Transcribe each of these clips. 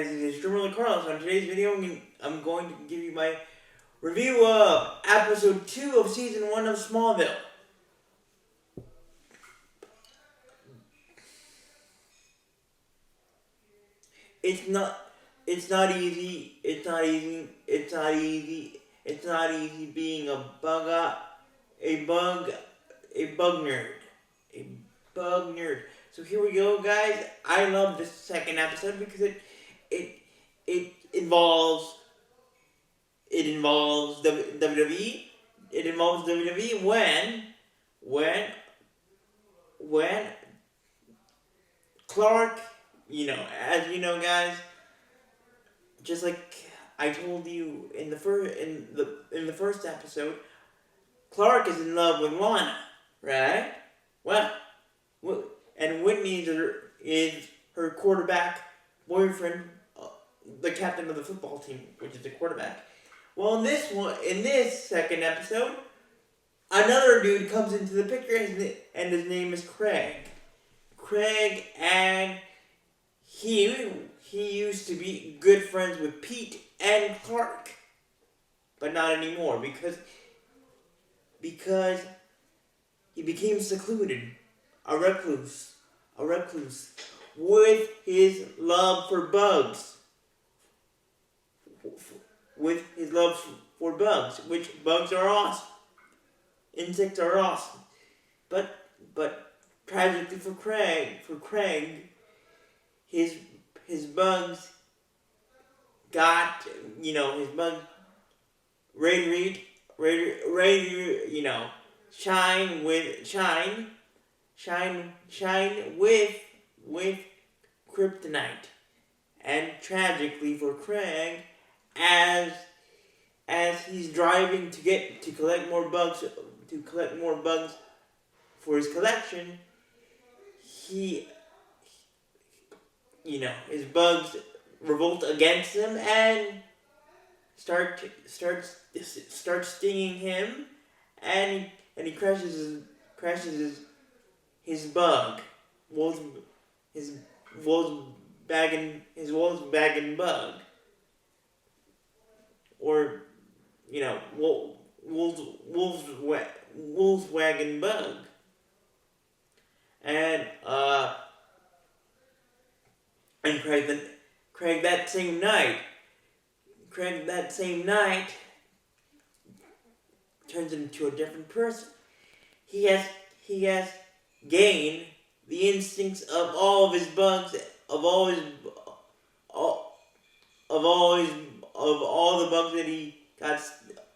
This is Drummer Carlos. On today's video, I'm going to give you my review of episode 2 of season 1 of Smallville. It's not easy being a bug nerd. So here we go, guys. I love this second episode because it it involves WWE. It involves WWE when Clark, as you know, guys, just like I told you in the first episode, Clark is in love with Lana, right? Well, and Whitney is her quarterback boyfriend, the captain of the football team, which is the quarterback. Well, in this second episode, another dude comes into the picture, and his name is Craig. And he used to be good friends with Pete and Clark, but not anymore because he became secluded, a recluse, with his love for bugs. With his love for bugs, which bugs are awesome. Insects are awesome. But tragically for Craig, his bugs got, his bugs ready, shine with kryptonite. And tragically for Craig, as he's driving to collect more bugs for his collection, his bugs revolt against him and start stinging him, and he crashes his bug, his Volkswagen bug, or Volkswagen bug, and Craig that same night turns into a different person. He has gained the instincts of all of his bugs, of all the bugs that he got,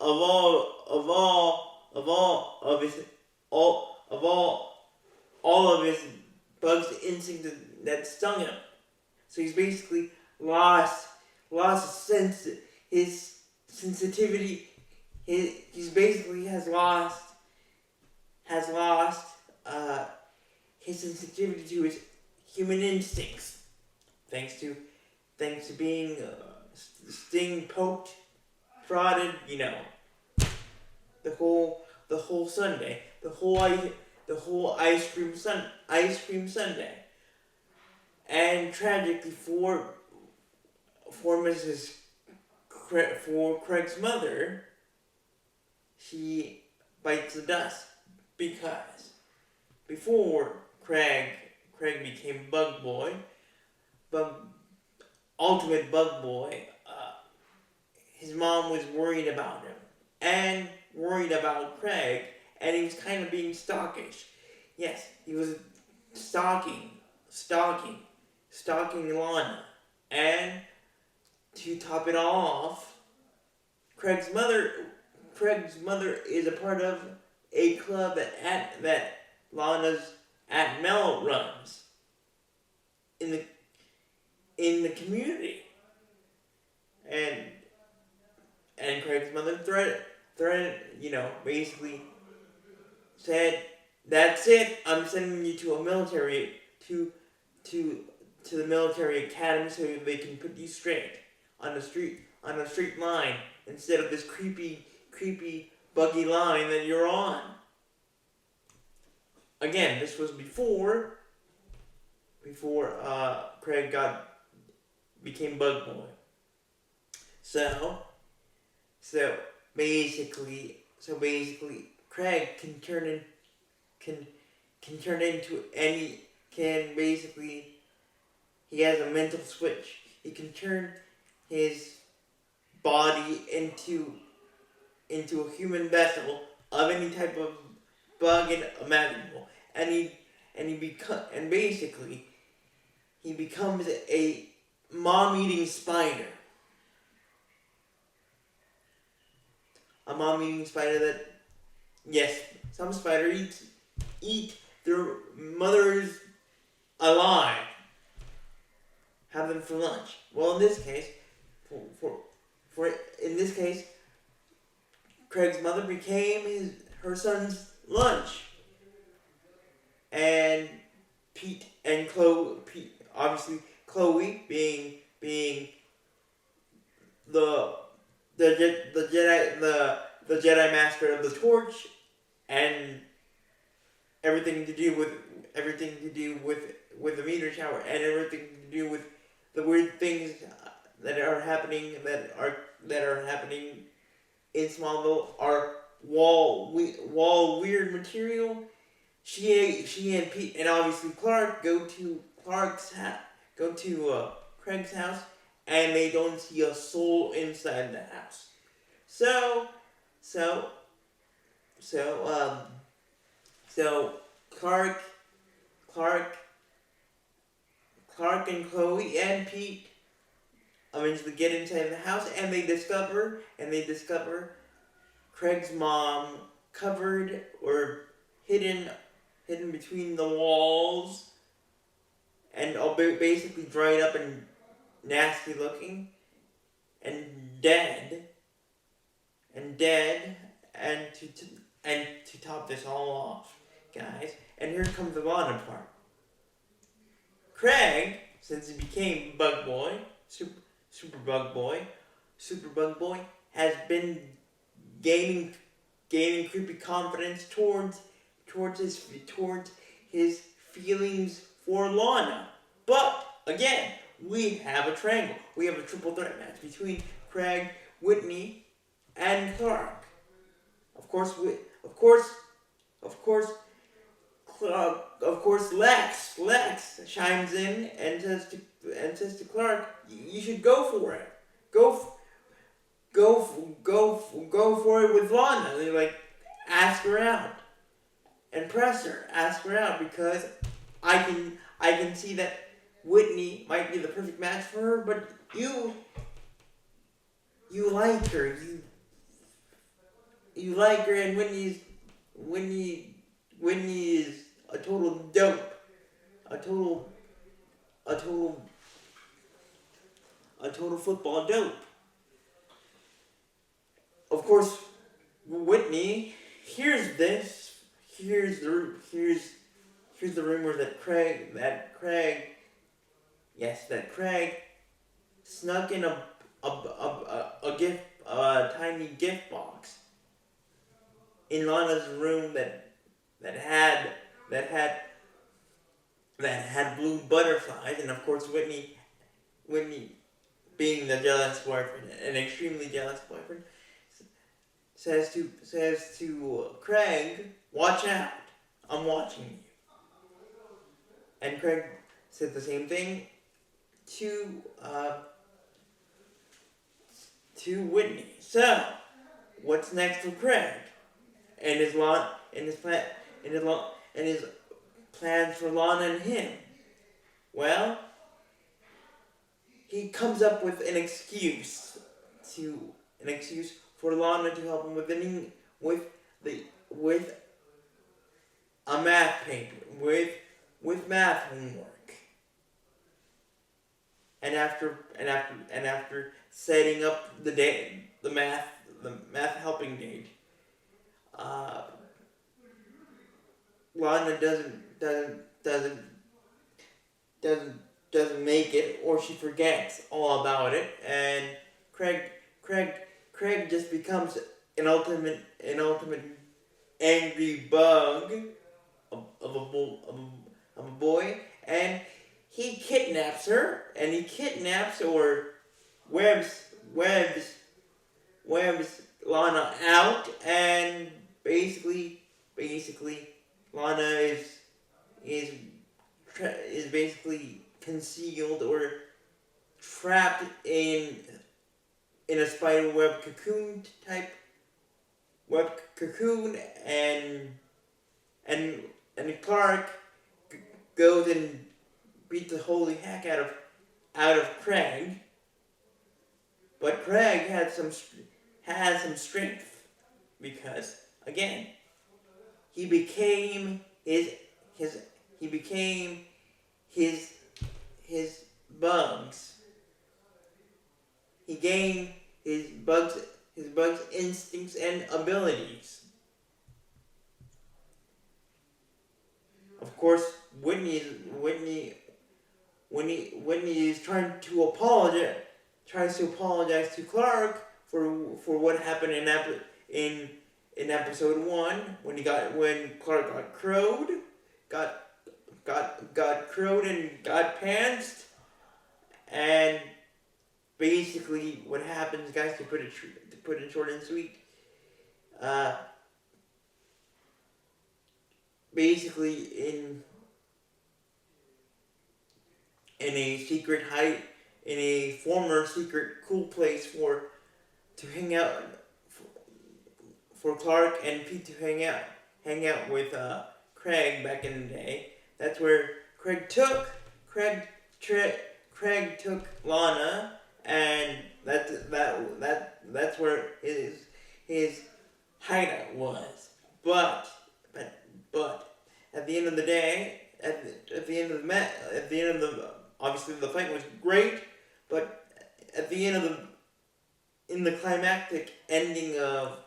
of all of his bugs instincts that stung him. So he's basically lost his sensitivity. He's basically has lost his sensitivity to his human instincts, thanks to being sting, poked, prodded, the whole Sunday, the whole ice cream Sunday. And tragically for Craig's mother, she bites the dust, because before Craig became ultimate bug boy, his mom was worried about him and worried about Craig, and he was kind of being stalkish. Yes, he was stalking Lana. And to top it all off, Craig's mother is a part of a club that Lana's Aunt Mel runs in the community. And Craig's mother threatened, basically said, "That's it. I'm sending you to a military to the military academy so they can put you straight on a straight line instead of this creepy buggy line that you're on." Again, this was before Craig got became Bug Boy. So basically, Craig can turn into any can basically he has a mental switch. He can turn his body into a human vessel of any type of bug imaginable, and basically he becomes a mom-eating spider. A mom-eating spider that, yes, some spiders eat their mothers alive, have them for lunch. Well, in this case, in this case, Craig's mother became her son's lunch, and Pete and Chloe, obviously Chloe being the Jedi Master of the Torch, and everything to do with the meteor shower, and everything to do with the weird things that are happening in Smallville are wall weird material. She and Pete and obviously Clark go to Craig's house, and they don't see a soul inside the house. So Clark and Chloe and Pete eventually get inside the house, and they discover Craig's mom covered or hidden between the walls, and basically dried up and nasty looking, and dead, and to top this all off, guys, and here comes the bottom part. Craig, since he became Bug Boy, Super Bug Boy, has been gaining creepy confidence towards his feelings for Lana. But again, we have a triangle. We have a triple threat match between Craig, Whitney, and Clark. Of course, Lex chimes in and says to Clark, "You should go for it. Go for it with Lana." They like ask her out and press her, ask her out, because I can see that Whitney might be the perfect match for her, but you like her. You like her, and Whitney is a total dope. A total football dope. Of course, Whitney hears this. Here's the rumor that Craig snuck in a tiny gift box in Lana's room that had blue butterflies, and of course Whitney being the jealous boyfriend, an extremely jealous boyfriend, says to Craig, "Watch out, I'm watching you." And Craig said the same thing to Whitney. So, what's next for Craig and his plans for Lana and him? Well, he comes up with an excuse for Lana to help him with a math paper, with math homework. And after setting up the math helping date, Lana doesn't make it, or she forgets all about it, and Craig just becomes an ultimate angry bug of a boy, and he kidnaps her, and he kidnaps or webs webs webs Lana out, and basically Lana is is basically concealed or trapped in a spider web cocoon type web cocoon, and Clark goes and beats the holy heck out of Craig, but Craig has some strength because again he became his bugs. He gained his bugs instincts and abilities. Of course, Whitney is trying to apologize to Clark for what happened in episode 1 when Clark got crowed and got pantsed. And basically what happens, guys, to put it short and sweet, basically in a secret in a former secret cool place to hang out, for Clark and Pete to hang out with Craig back in the day. That's where Craig took Lana, and that's where his hideout was. But at the end of the day, at the end of the obviously the fight was great, but at the end of in the climactic ending of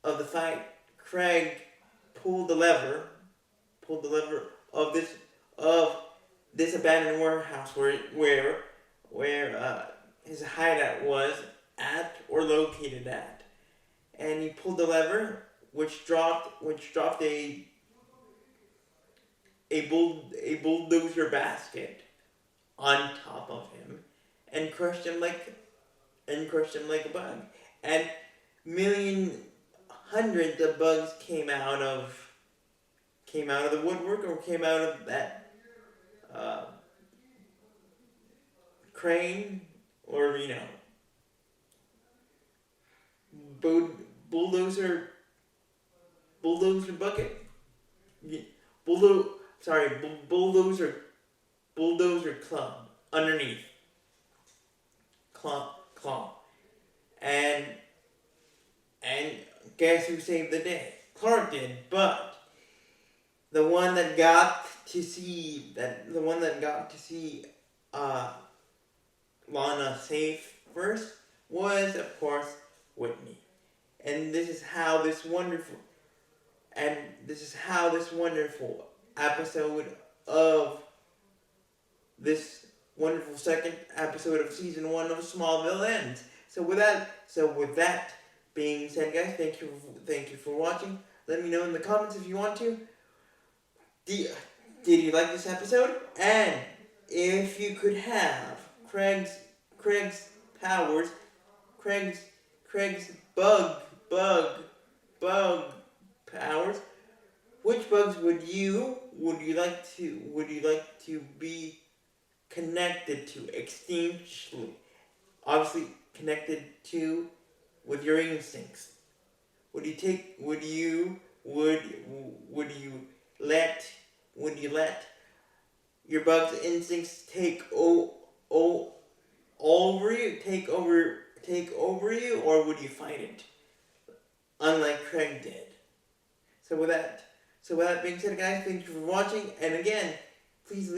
the fight, Craig pulled the lever of this abandoned warehouse where his hideout was at or located at, and he pulled the lever, which dropped a bulldozer basket on top of him and crushed him like a bug, and hundreds of bugs came out of the woodwork, or came out of that crane, or bulldozer bucket, bulldozer club underneath claw, and guess who saved the day? Clark did, but the one that got to see Lana safe first was, of course, Whitney. And this is how this wonderful episode of this wonderful second episode of season 1 of Smallville ends. So with that being said, guys, thank you for watching. Let me know in the comments if you want to. Did you like this episode? And if you could have Craig's powers, Craig's bug powers, which bugs would you like to be connected to instinctually? Obviously connected to with your instincts. Would you let your bug's instincts take over you, or would you fight it, unlike Craig did? So with that being said, guys, thank you for watching, and again, please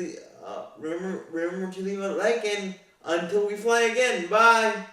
remember to leave a like, and until we fly again, bye.